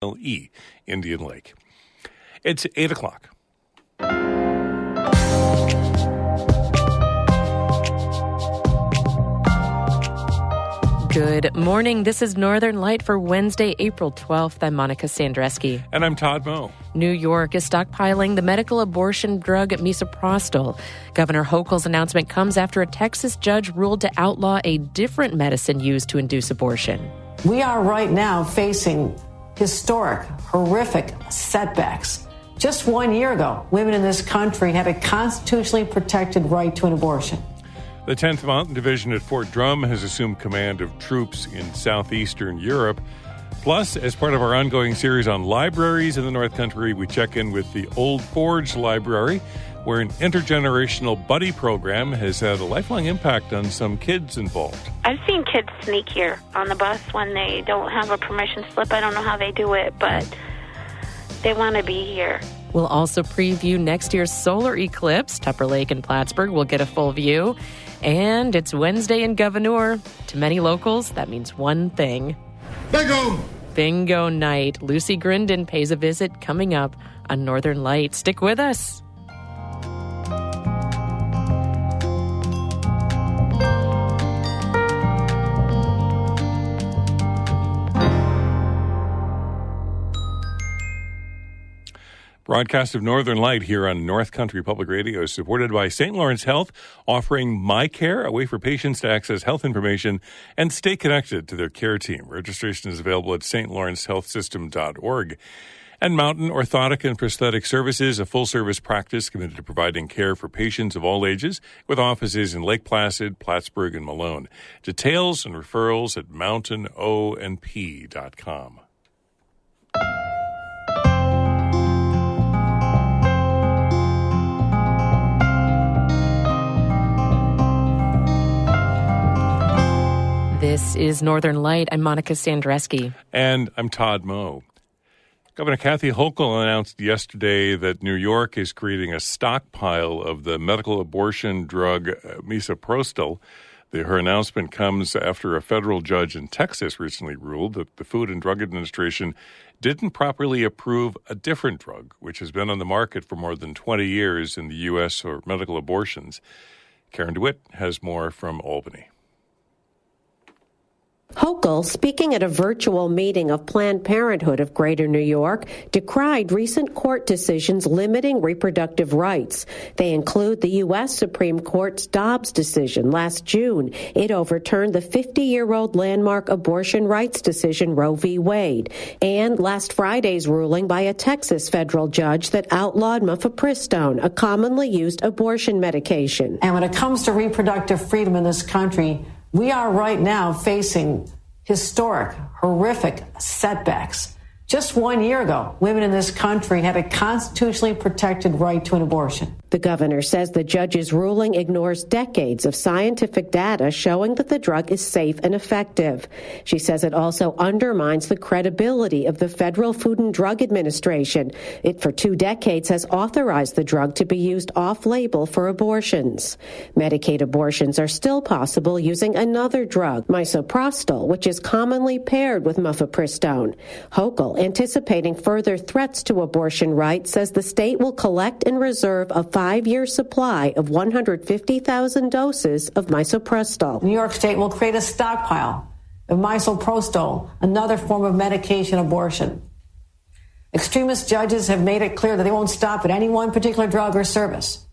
E, Indian Lake. It's 8 o'clock. Good morning. This is Northern Light for Wednesday, April 12th. I'm Monica Sandreski. And I'm Todd Moe. New York is stockpiling the medical abortion drug misoprostol. Governor Hochul's announcement comes after a Texas judge ruled to outlaw a different medicine used to induce abortion. We are right now facing historic, horrific setbacks. Just 1 year ago, women in this country had a constitutionally protected right to an abortion. The 10th Mountain Division at Fort Drum has assumed command of troops in southeastern Europe. Plus, as part of our ongoing series on libraries in the North Country, we check in with the Old Forge Library, where an intergenerational buddy program has had a lifelong impact on some kids involved. I've seen kids sneak here on the bus when they don't have a permission slip. I don't know how they do it, but they want to be here. We'll also preview next year's solar eclipse. Tupper Lake and Plattsburgh will get a full view. And it's Wednesday in Gouverneur. To many locals, that means one thing. Bingo! Bingo night. Lucy Grindon pays a visit coming up on Northern Light. Stick with us. Broadcast of Northern Light here on North Country Public Radio is supported by St. Lawrence Health, offering MyCare, a way for patients to access health information and stay connected to their care team. Registration is available at stlawrencehealthsystem.org. And Mountain Orthotic and Prosthetic Services, a full-service practice committed to providing care for patients of all ages, with offices in Lake Placid, Plattsburgh, and Malone. Details and referrals at mountainonp.com. This is Northern Light. I'm Monica Sandreski. And I'm Todd Moe. Governor Kathy Hochul announced yesterday that New York is creating a stockpile of the medical abortion drug misoprostol. Her announcement comes after a federal judge in Texas recently ruled that the Food and Drug Administration didn't properly approve a different drug, which has been on the market for more than 20 years in the U.S. for medical abortions. Karen DeWitt has more from Albany. Hochul, speaking at a virtual meeting of Planned Parenthood of Greater New York, decried recent court decisions limiting reproductive rights. They include the U.S. Supreme Court's Dobbs decision last June. It overturned the 50-year-old landmark abortion rights decision Roe v. Wade, and last Friday's ruling by a Texas federal judge that outlawed mifepristone, a commonly used abortion medication. And when it comes to reproductive freedom in this country, we are right now facing historic, horrific setbacks. Just 1 year ago, women in this country had a constitutionally protected right to an abortion. The governor says the judge's ruling ignores decades of scientific data showing that the drug is safe and effective. She says it also undermines the credibility of the Federal Food and Drug Administration. It, for 2 decades, has authorized the drug to be used off-label for abortions. Medicaid abortions are still possible using another drug, misoprostol, which is commonly paired with mifepristone. Hochul, anticipating further threats to abortion rights, says the state will collect and reserve a 5-year supply of 150,000 doses of misoprostol. New York State will create a stockpile of misoprostol, another form of medication abortion. Extremist judges have made it clear that they won't stop at any one particular drug or service.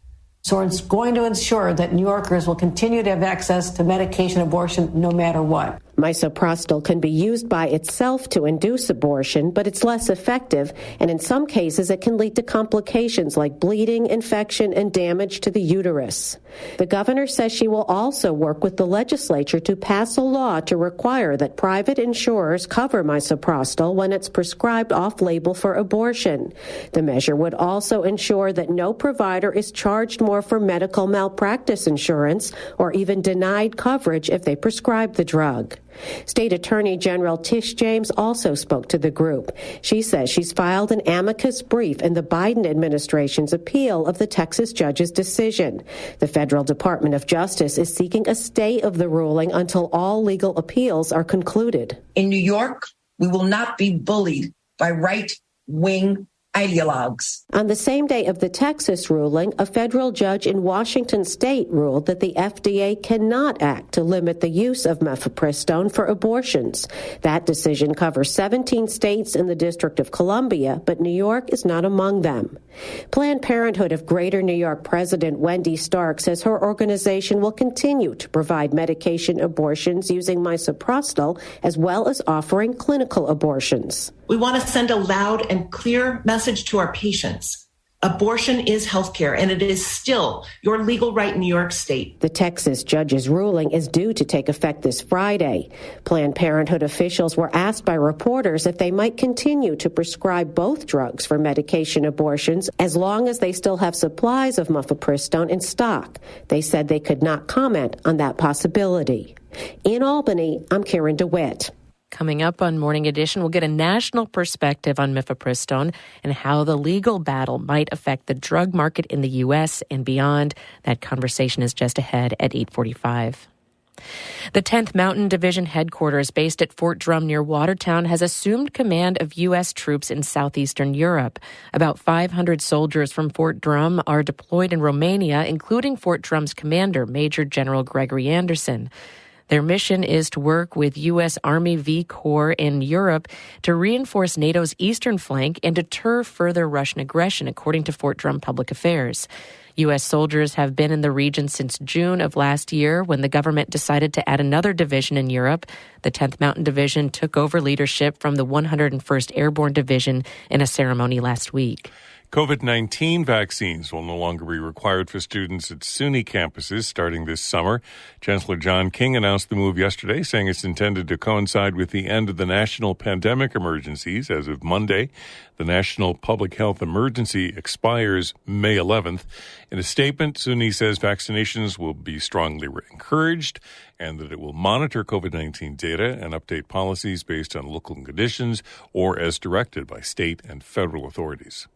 So it's going to ensure that New Yorkers will continue to have access to medication abortion no matter what. Misoprostol can be used by itself to induce abortion, but it's less effective, and in some cases it can lead to complications like bleeding, infection, and damage to the uterus. The governor says she will also work with the legislature to pass a law to require that private insurers cover misoprostol when it's prescribed off-label for abortion. The measure would also ensure that no provider is charged more for medical malpractice insurance or even denied coverage if they prescribe the drug. State Attorney General Tish James also spoke to the group. She says she's filed an amicus brief in the Biden administration's appeal of the Texas judge's decision. The Federal Department of Justice is seeking a stay of the ruling until all legal appeals are concluded. In New York, we will not be bullied by right-wing ideologues. On the same day of the Texas ruling, a federal judge in Washington state ruled that the FDA cannot act to limit the use of mifepristone for abortions. That decision covers 17 states and the District of Columbia, but New York is not among them. Planned Parenthood of Greater New York President Wendy Stark says her organization will continue to provide medication abortions using misoprostol, as well as offering clinical abortions. We want to send a loud and clear message to our patients. Abortion is healthcare, and it is still your legal right in New York State. The Texas judge's ruling is due to take effect this Friday. Planned Parenthood officials were asked by reporters if they might continue to prescribe both drugs for medication abortions as long as they still have supplies of mifepristone in stock. They said they could not comment on that possibility. In Albany, I'm Karen DeWitt. Coming up on Morning Edition, we'll get a national perspective on mifepristone and how the legal battle might affect the drug market in the U.S. and beyond. That conversation is just ahead at 8:45. The 10th Mountain Division headquarters, based at Fort Drum near Watertown, has assumed command of U.S. troops in southeastern Europe. About 500 soldiers from Fort Drum are deployed in Romania, including Fort Drum's commander, Major General Gregory Anderson. Their mission is to work with U.S. Army V Corps in Europe to reinforce NATO's eastern flank and deter further Russian aggression, according to Fort Drum Public Affairs. U.S. soldiers have been in the region since June of last year when the government decided to add another division in Europe. The 10th Mountain Division took over leadership from the 101st Airborne Division in a ceremony last week. COVID-19 vaccines will no longer be required for students at SUNY campuses starting this summer. Chancellor John King announced the move yesterday, saying it's intended to coincide with the end of the national pandemic emergencies as of Monday. The national public health emergency expires May 11th. In a statement, SUNY says vaccinations will be strongly encouraged and that it will monitor COVID-19 data and update policies based on local conditions or as directed by state and federal authorities.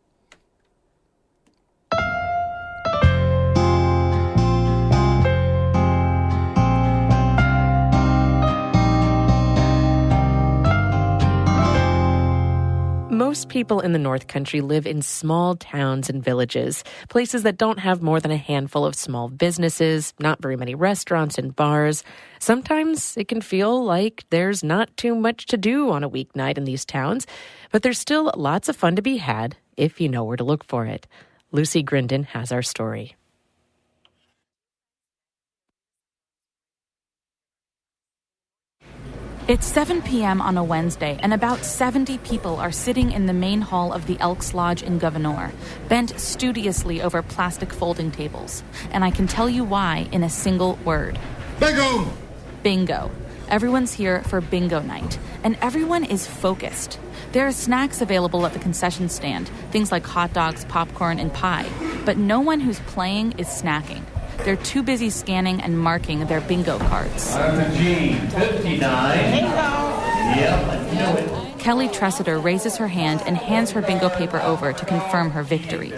Most people in the North Country live in small towns and villages, places that don't have more than a handful of small businesses, not very many restaurants and bars. Sometimes it can feel like there's not too much to do on a weeknight in these towns, but there's still lots of fun to be had if you know where to look for it. Lucy Grindon has our story. It's 7 p.m. on a Wednesday, and about 70 people are sitting in the main hall of the Elks Lodge in Gouverneur, bent studiously over plastic folding tables. And I can tell you why in a single word. Bingo! Bingo. Everyone's here for bingo night, and everyone is focused. There are snacks available at the concession stand, things like hot dogs, popcorn, and pie, but no one who's playing is snacking. They're too busy scanning and marking their bingo cards. Gene, 59. Bingo! Yep, I knew it. Kelly Tressiter raises her hand and hands her bingo paper over to confirm her victory.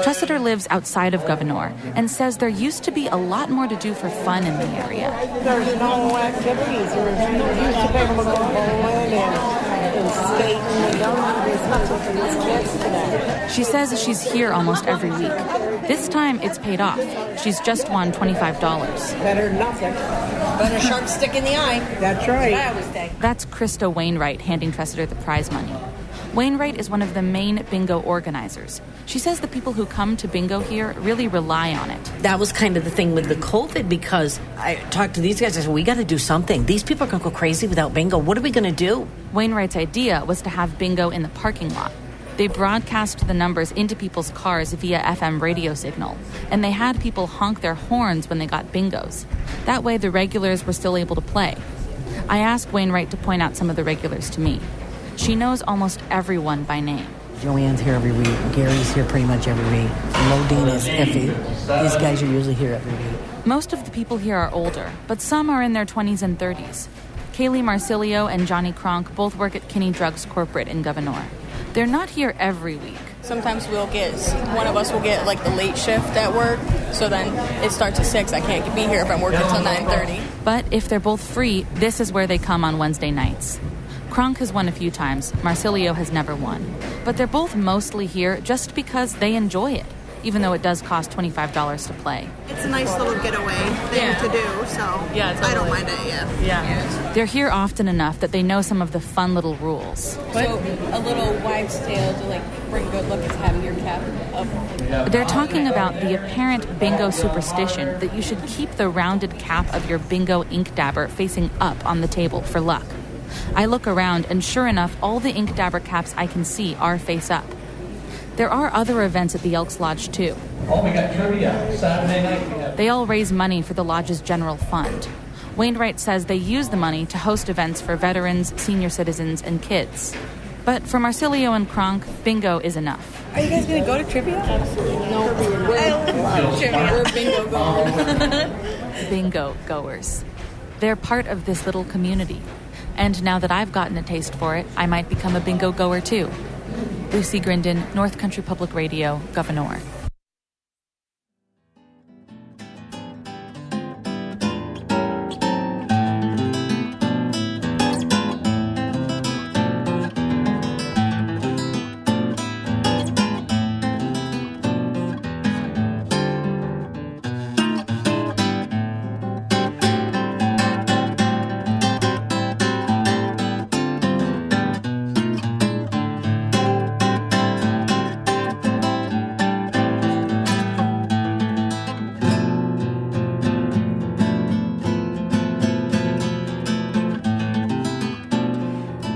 Tressiter lives outside of Gouverneur and says there used to be a lot more to do for fun in the area. There's no activities. There used to be able to go bowling and skate, and there's nothing for these kids today. She says she's here almost every week. This time it's paid off. She's just won $25. Better than nothing. Better sharp stick in the eye. That's right. I always say. That's Krista Wainwright handing Tressiter the prize money. Wainwright is one of the main bingo organizers. She says the people who come to bingo here really rely on it. That was kind of the thing with the COVID, because I talked to these guys. I said, we got to do something. These people are going to go crazy without bingo. What are we going to do? Wainwright's idea was to have bingo in the parking lot. They broadcast the numbers into people's cars via FM radio signal, and they had people honk their horns when they got bingos. That way the regulars were still able to play. I asked Wainwright to point out some of the regulars to me. She knows almost everyone by name. Joanne's here every week. Gary's here pretty much every week. Modine is iffy. These guys are usually here every week. Most of the people here are older, but some are in their 20s and 30s. Kaylee Marsilio and Johnny Kronk both work at Kinney Drugs Corporate in Gouverneur. They're not here every week. Sometimes one of us will get like the late shift at work, so then it starts at 6. I can't be here if I'm working until 9:30. But if they're both free, this is where they come on Wednesday nights. Kronk has won a few times. Marsilio has never won. But they're both mostly here just because they enjoy it, even though it does cost $25 to play. It's a nice little getaway thing to do, so I don't mind it, Yeah. They're here often enough that they know some of the fun little rules. So a little wives' tale to bring good luck is having your cap up. They're talking about the apparent bingo superstition that you should keep the rounded cap of your bingo ink dabber facing up on the table for luck. I look around, and sure enough, all the ink dabber caps I can see are face up. There are other events at the Elks Lodge, too. Oh, we got trivia. Saturday night. They all raise money for the Lodge's general fund. Wainwright says they use the money to host events for veterans, senior citizens, and kids. But for Marsilio and Kronk, bingo is enough. Are you guys going to go to trivia? Absolutely. No, we're trivia. We're bingo goers. Bingo goers. They're part of this little community. And now that I've gotten a taste for it, I might become a bingo goer, too. Lucy Grindon, North Country Public Radio, Governor.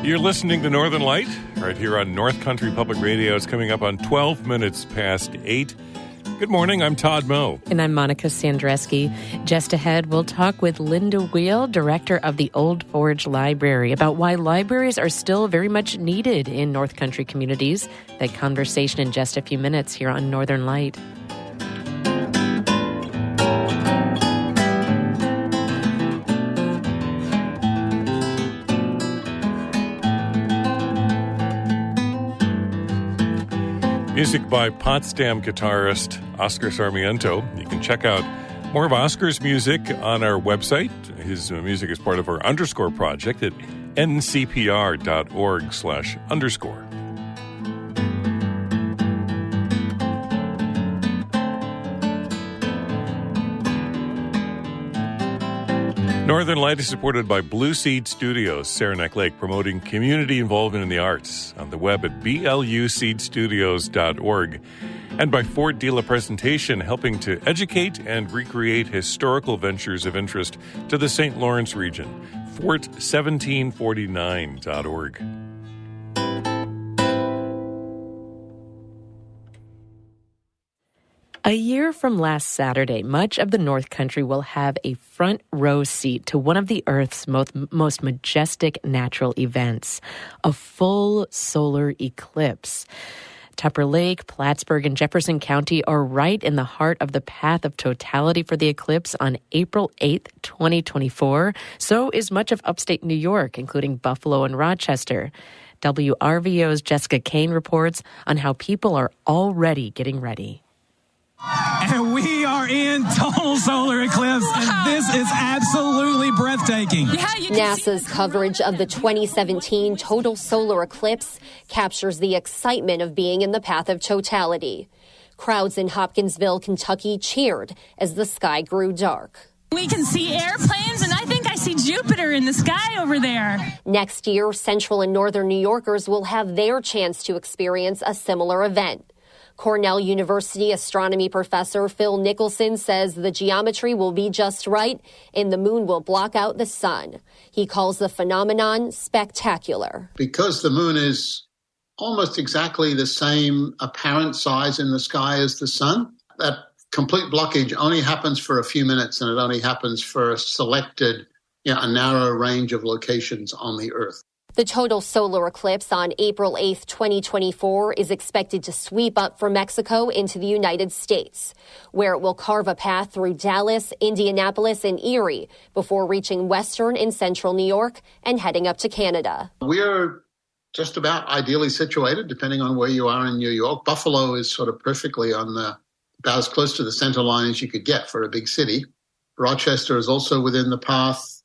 You're listening to Northern Light right here on North Country Public Radio. It's coming up on 12 minutes past 8. Good morning. I'm Todd Moe. And I'm Monica Sandreski. Just ahead, we'll talk with Linda Wheel, director of the Old Forge Library, about why libraries are still very much needed in North Country communities. That conversation in just a few minutes here on Northern Light. Music by Potsdam guitarist Oscar Sarmiento. You can check out more of Oscar's music on our website. His music is part of our Underscore project at ncpr.org/underscore. Northern Light is supported by Blue Seed Studios, Saranac Lake, promoting community involvement in the arts on the web at blucstudios.org, and by Fort Dila Presentation, helping to educate and recreate historical ventures of interest to the St. Lawrence region, fort1749.org. A year from last Saturday, much of the North Country will have a front row seat to one of the Earth's most majestic natural events, a full solar eclipse. Tupper Lake, Plattsburgh, and Jefferson County are right in the heart of the path of totality for the eclipse on April 8th, 2024. So is much of upstate New York, including Buffalo and Rochester. WRVO's Jessica Kane reports on how people are already getting ready. And we are in total solar eclipse, and this is absolutely breathtaking. NASA's coverage of the 2017 total solar eclipse captures the excitement of being in the path of totality. Crowds in Hopkinsville, Kentucky cheered as the sky grew dark. We can see airplanes, and I think I see Jupiter in the sky over there. Next year, Central and Northern New Yorkers will have their chance to experience a similar event. Cornell University astronomy professor Phil Nicholson says the geometry will be just right and the moon will block out the sun. He calls the phenomenon spectacular. Because the moon is almost exactly the same apparent size in the sky as the sun, that complete blockage only happens for a few minutes, and it only happens for a selected, a narrow range of locations on the Earth. The total solar eclipse on April 8th, 2024 is expected to sweep up from Mexico into the United States, where it will carve a path through Dallas, Indianapolis, and Erie before reaching western and central New York and heading up to Canada. We're just about ideally situated, depending on where you are in New York. Buffalo is sort of perfectly on about as close to the center line as you could get for a big city. Rochester is also within the path.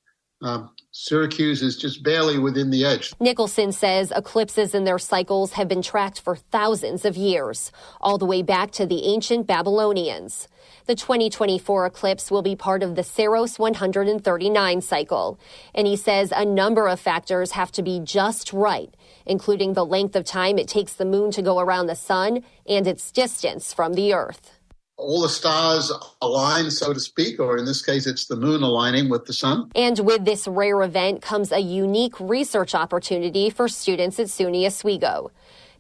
Syracuse is just barely within the edge. Nicholson says eclipses and their cycles have been tracked for thousands of years, all the way back to the ancient Babylonians. The 2024 eclipse will be part of the Saros 139 cycle. And he says a number of factors have to be just right, including the length of time it takes the moon to go around the sun and its distance from the Earth. All the stars align, so to speak, or in this case, it's the moon aligning with the sun. And with this rare event comes a unique research opportunity for students at SUNY Oswego.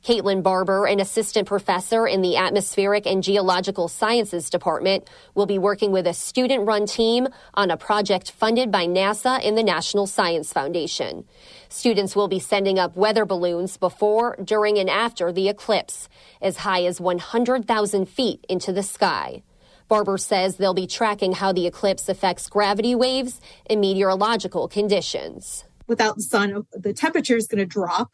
Caitlin Barber, an assistant professor in the Atmospheric and Geological Sciences Department, will be working with a student-run team on a project funded by NASA and the National Science Foundation. Students will be sending up weather balloons before, during, and after the eclipse, as high as 100,000 feet into the sky. Barber says they'll be tracking how the eclipse affects gravity waves and meteorological conditions. Without the sun, the temperature is going to drop.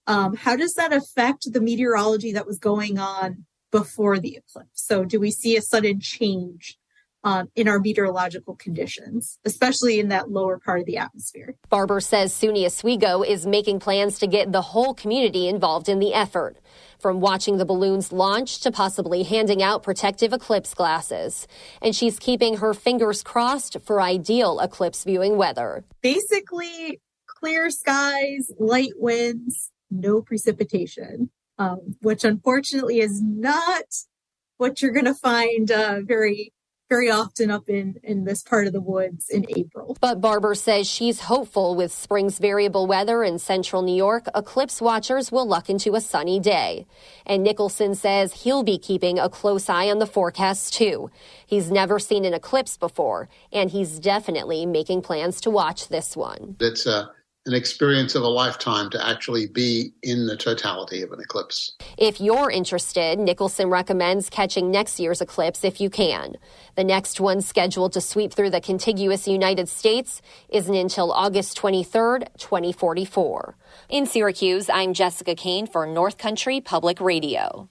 How does that affect the meteorology that was going on before the eclipse? So do we see a sudden change in our meteorological conditions, especially in that lower part of the atmosphere? Barber says SUNY Oswego is making plans to get the whole community involved in the effort, from watching the balloons launch to possibly handing out protective eclipse glasses. And she's keeping her fingers crossed for ideal eclipse viewing weather. Basically, clear skies, light winds, no precipitation, which unfortunately is not what you're going to find very, very often up in this part of the woods in April. But Barber says she's hopeful with spring's variable weather in central New York, eclipse watchers will luck into a sunny day. And Nicholson says he'll be keeping a close eye on the forecast too. He's never seen an eclipse before, and he's definitely making plans to watch this one. It's an experience of a lifetime to actually be in the totality of an eclipse. If you're interested, Nicholson recommends catching next year's eclipse if you can. The next one scheduled to sweep through the contiguous United States isn't until August 23rd, 2044. In Syracuse, I'm Jessica Kane for North Country Public Radio.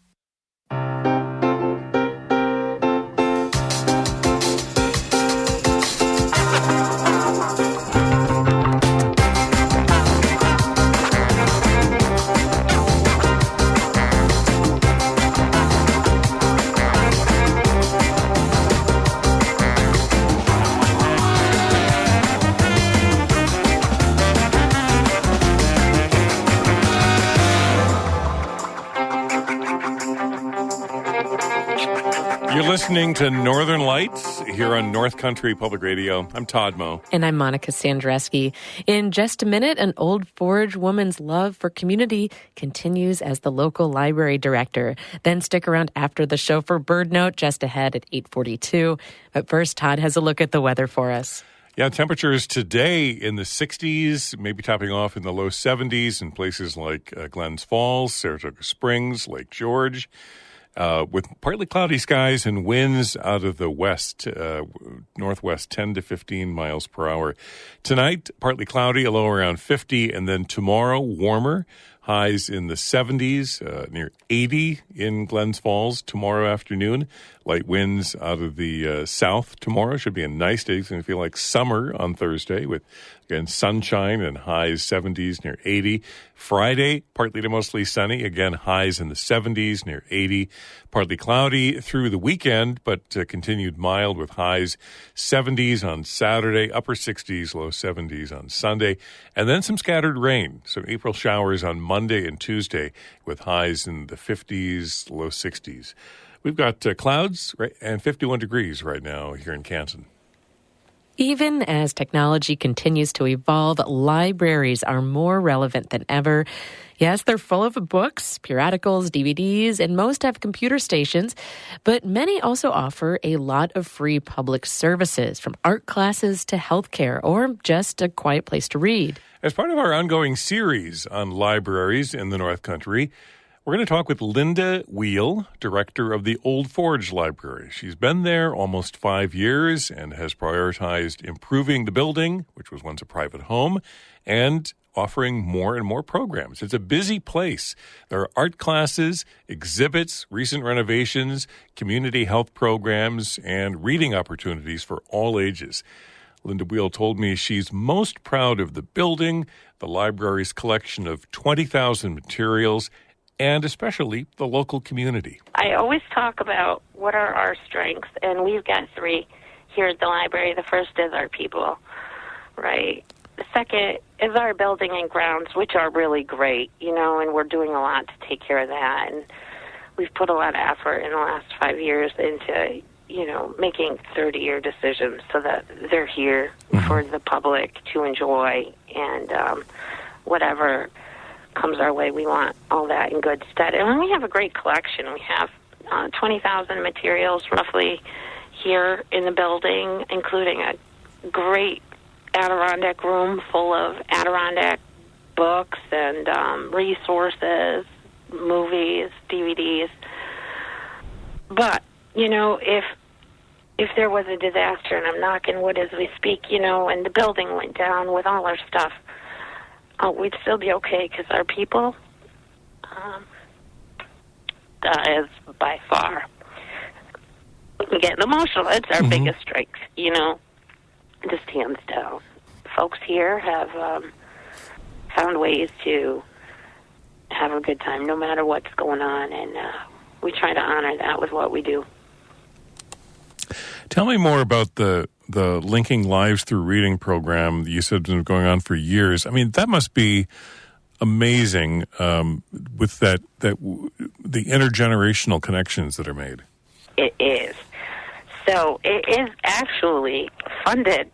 You're listening to Northern Lights here on North Country Public Radio. I'm Todd Moe. And I'm Monica Sandreski. In just a minute, an Old Forge woman's love for community continues as the local library director. Then stick around after the show for Bird Note just ahead at 8:42. But first, Todd has a look at the weather for us. Yeah, temperatures today in the 60s, maybe topping off in the low 70s in places like Glens Falls, Saratoga Springs, Lake George. With partly cloudy skies and winds out of the west, northwest, 10 to 15 miles per hour. Tonight, partly cloudy, a low around 50, and then tomorrow, warmer, highs in the 70s, near 80 in Glens Falls tomorrow afternoon. Light winds out of the south tomorrow. Should be a nice day. It's going to feel like summer on Thursday with, again, sunshine and highs 70s near 80. Friday, partly to mostly sunny. Again, highs in the 70s near 80. Partly cloudy through the weekend, but continued mild with highs 70s on Saturday, upper 60s, low 70s on Sunday. And then some scattered rain. Some April showers on Monday and Tuesday with highs in the 50s, low 60s. We've got clouds and 51 degrees right now here in Canton. Even as technology continues to evolve, libraries are more relevant than ever. Yes, they're full of books, periodicals, DVDs, and most have computer stations, but many also offer a lot of free public services, from art classes to healthcare, or just a quiet place to read. As part of our ongoing series on libraries in the North Country, we're going to talk with Linda Wheel, director of the Old Forge Library. She's been there almost 5 years and has prioritized improving the building, which was once a private home, and offering more and more programs. It's a busy place. There are art classes, exhibits, recent renovations, community health programs, and reading opportunities for all ages. Linda Wheel told me she's most proud of the building, the library's collection of 20,000 materials, and especially the local community. I always talk about what are our strengths, and we've got 3 here at the library. The first is our people, right? The second is our building and grounds, which are really great, and we're doing a lot to take care of that. And we've put a lot of effort in the last 5 years into, making 30-year decisions so that they're here for the public to enjoy, and whatever comes our way, we want all that in good stead. And we have a great collection. We have 20,000 materials roughly here in the building, including a great Adirondack room full of Adirondack books and resources, movies, DVDs. But, if there was a disaster, and I'm knocking wood as we speak, and the building went down with all our stuff, we'd still be okay because our people is by far. I'm getting emotional. It's our biggest strength, just hands down. Folks here have found ways to have a good time no matter what's going on, and we try to honor that with what we do. Tell me more about the Linking Lives Through Reading program you said has been going on for years. I mean, that must be amazing with the intergenerational connections that are made. It is. So it is actually funded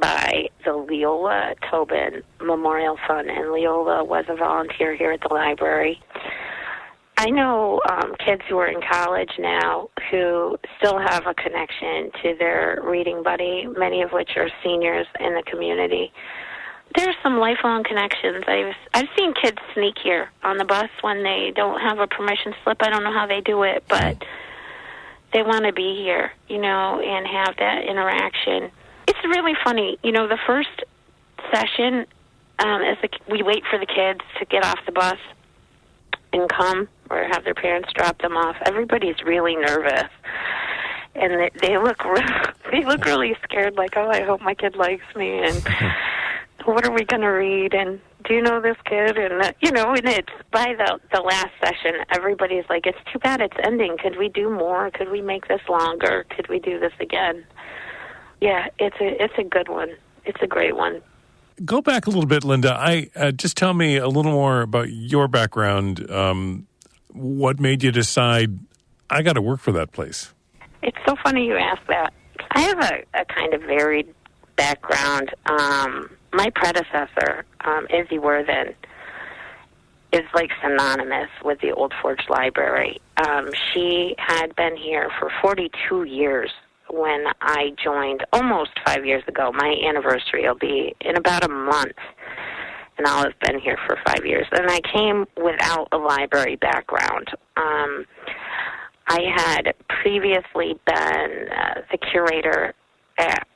by the Leola Tobin Memorial Fund, and Leola was a volunteer here at the library. I know kids who are in college now who still have a connection to their reading buddy, many of which are seniors in the community. There's some lifelong connections. I've seen kids sneak here on the bus when they don't have a permission slip. I don't know how they do it, but they want to be here, and have that interaction. It's really funny. The first session, we wait for the kids to get off the bus and come, or have their parents drop them off. Everybody's really nervous, and they look really scared. Like, oh, I hope my kid likes me, and what are we going to read? And do you know this kid? And and it's by the last session, everybody's like, it's too bad it's ending. Could we do more? Could we make this longer? Could we do this again? Yeah, it's a good one. It's a great one. Go back a little bit, Linda. Just tell me a little more about your background. What made you decide, I got to work for that place? It's so funny you ask that. I have a kind of varied background. My predecessor, Izzy Worthen, is like synonymous with the Old Forge Library. She had been here for 42 years when I joined almost 5 years ago. My anniversary will be in about a month, and I'll have been here for 5 years. And I came without a library background. I had previously been the curator at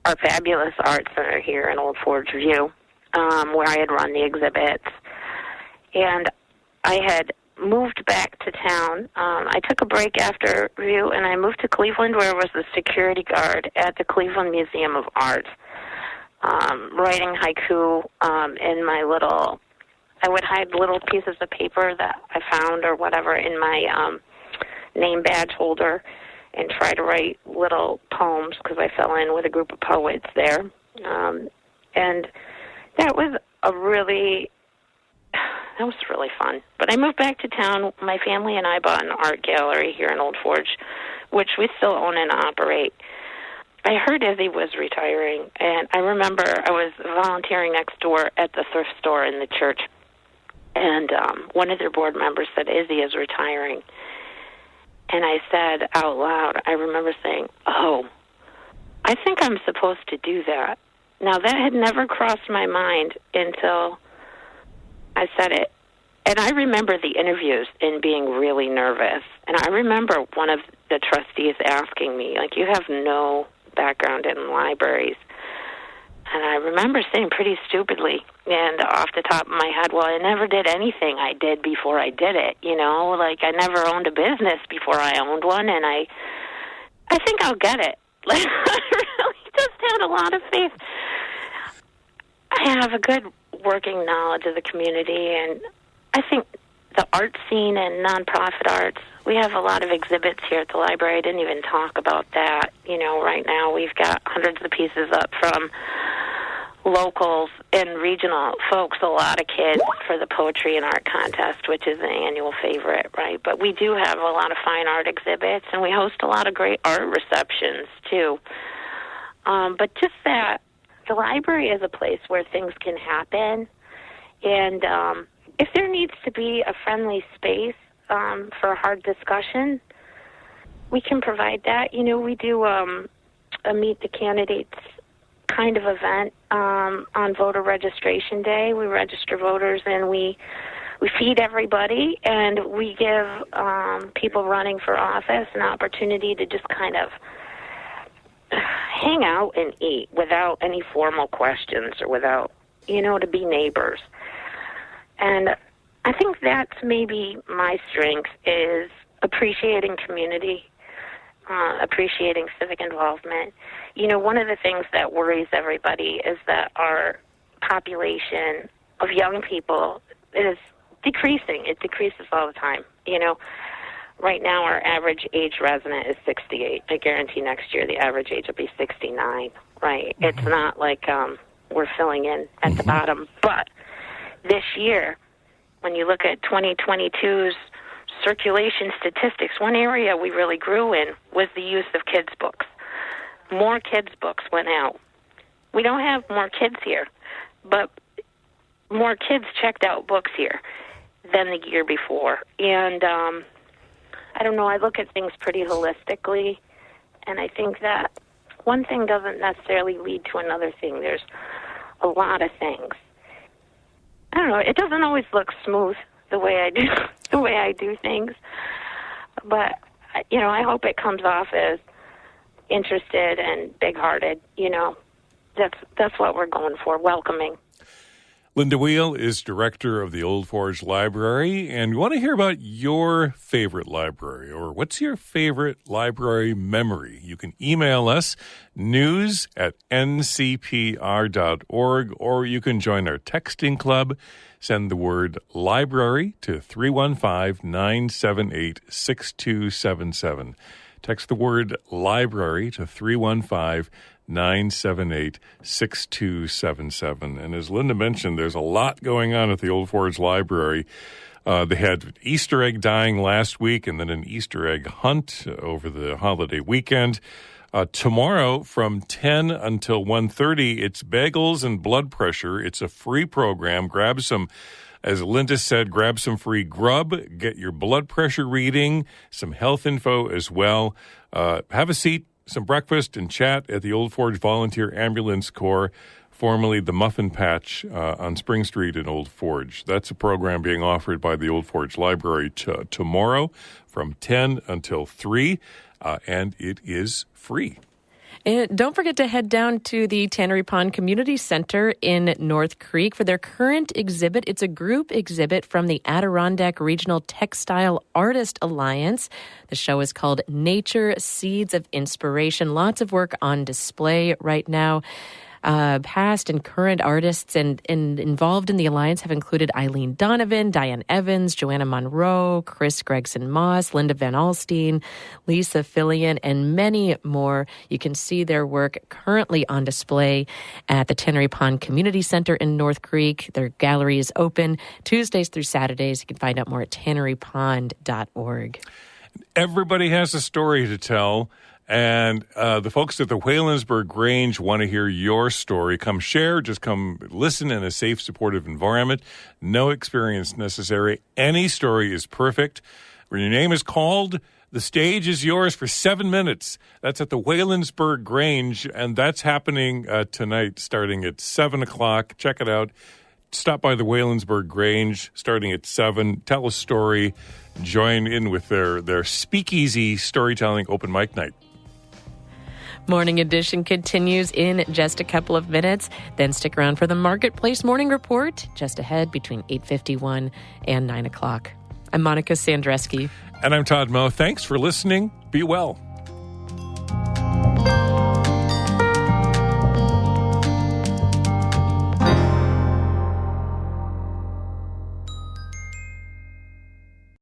our fabulous art center here in Old Forge View, where I had run the exhibits. And I had moved back to town. I took a break after View, and I moved to Cleveland, where I was the security guard at the Cleveland Museum of Art, writing haiku in my little... I would hide little pieces of paper that I found or whatever in my name badge holder and try to write little poems because I fell in with a group of poets there. And that was really fun. But I moved back to town. My family and I bought an art gallery here in Old Forge, which we still own and operate. I heard Izzy was retiring, and I remember I was volunteering next door at the thrift store in the church, and one of their board members said, Izzy is retiring. And I said out loud, I remember saying, oh, I think I'm supposed to do that. Now, that had never crossed my mind until I said it. And I remember the interviews and being really nervous. And I remember one of the trustees asking me, like, you have no background in libraries. And I remember saying pretty stupidly and off the top of my head, well, I never did anything I did before I did it, like I never owned a business before I owned one, and I think I'll get it. Like, I really just had a lot of faith. I have a good working knowledge of the community, and I think the art scene and nonprofit arts, we have a lot of exhibits here at the library. I didn't even talk about that. You know, right now we've got hundreds of pieces up from locals and regional folks, a lot of kids for the poetry and art contest, which is an annual favorite, right? But we do have a lot of fine art exhibits, and we host a lot of great art receptions, too. But just that the library is a place where things can happen, and if there needs to be a friendly space for a hard discussion, we can provide that. You know, we do a Meet the Candidates kind of event on voter registration day. We register voters, and we feed everybody, and we give people running for office an opportunity to just kind of hang out and eat without any formal questions or without, to be neighbors. And I think that's maybe my strength, is appreciating community, appreciating civic involvement. One of the things that worries everybody is that our population of young people is decreasing. It decreases all the time. Right now our average age resident is 68. I guarantee next year the average age will be 69, right? Mm-hmm. It's not like we're filling in at the bottom. But this year, when you look at 2022's circulation statistics, one area we really grew in was the use of kids' books. More kids' books went out. We don't have more kids here, but more kids checked out books here than the year before. And I don't know, I look at things pretty holistically, and I think that one thing doesn't necessarily lead to another thing. There's a lot of things. I don't know, it doesn't always look smooth the way I do things, but I hope it comes off as interested and big-hearted. That's what we're going for, welcoming. Linda Wheel is director of the Old Forge Library, and we want to hear about your favorite library, or what's your favorite library memory? You can email us, news@ncpr.org, or you can join our texting club. Send the word library to 315-978-6277. Text the word library to 315-978-6277. And as Linda mentioned, there's a lot going on at the Old Forge Library. They had Easter egg dyeing last week and then an Easter egg hunt over the holiday weekend. Tomorrow from 10 until 1:30, it's bagels and blood pressure. It's a free program. Grab some, as Linda said, grab some free grub, get your blood pressure reading, some health info as well. Have a seat, some breakfast, and chat at the Old Forge Volunteer Ambulance Corps, formerly the Muffin Patch on Spring Street in Old Forge. That's a program being offered by the Old Forge Library tomorrow from 10 until 3, and it is free. And don't forget to head down to the Tannery Pond Community Center in North Creek for their current exhibit. It's a group exhibit from the Adirondack Regional Textile Artist Alliance. The show is called Nature Seeds of Inspiration. Lots of work on display right now. Past and current artists and involved in the alliance have included Eileen Donovan, Diane Evans, Joanna Monroe, Chris Gregson Moss, Linda Van Alstine, Lisa Fillion, and many more. You can see their work currently on display at the Tannery Pond Community Center in North Creek. Their gallery is open Tuesdays through Saturdays. You can find out more at tannerypond.org. Everybody has a story to tell. And the folks at the Waylandsburg Grange want to hear your story. Come share. Just come listen in a safe, supportive environment. No experience necessary. Any story is perfect. When your name is called, the stage is yours for 7 minutes. That's at the Waylandsburg Grange, and that's happening tonight starting at 7 o'clock. Check it out. Stop by the Waylandsburg Grange starting at 7. Tell a story. Join in with their speakeasy storytelling open mic night. Morning Edition continues in just a couple of minutes. Then stick around for the Marketplace Morning Report just ahead between 8:51 and 9 o'clock. I'm Monica Sandreski. And I'm Todd Moe. Thanks for listening. Be well.